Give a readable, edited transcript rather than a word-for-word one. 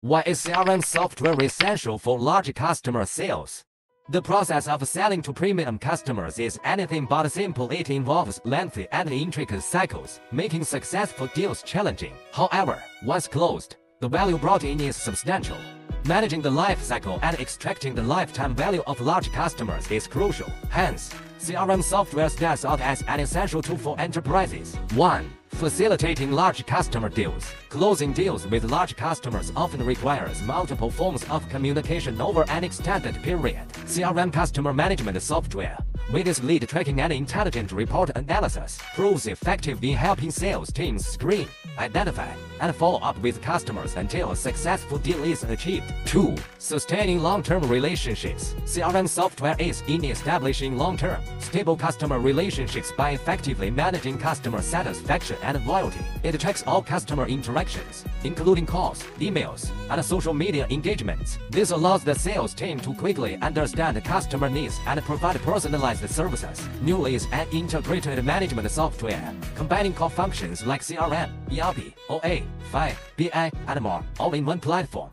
Why is CRM software essential for large customer sales? The process of selling to premium customers is anything but simple. It involves lengthy and intricate cycles, making successful deals challenging. However, once closed, the value brought in is substantial. Managing the life cycle and extracting the lifetime value of large customers is crucial. Hence, CRM software stands out as an essential tool for enterprises. 1. Facilitating large customer deals. Closing deals with large customers often requires multiple forms of communication over an extended period. CRM customer management software, with its lead tracking and intelligent report analysis, proves effective in helping sales teams screen, identify, and follow up with customers until a successful deal is achieved. 2. Sustaining long-term relationships. CRM software aids in establishing long-term, stable customer relationships by effectively managing customer satisfaction and loyalty. It tracks all customer interactions, including calls, emails, and social media engagements. This allows the sales team to quickly understand customer needs and provide personalized services. Newly is an integrated management software, combining core functions like CRM, ERP, OA, FI, BI, and more, all in one platform.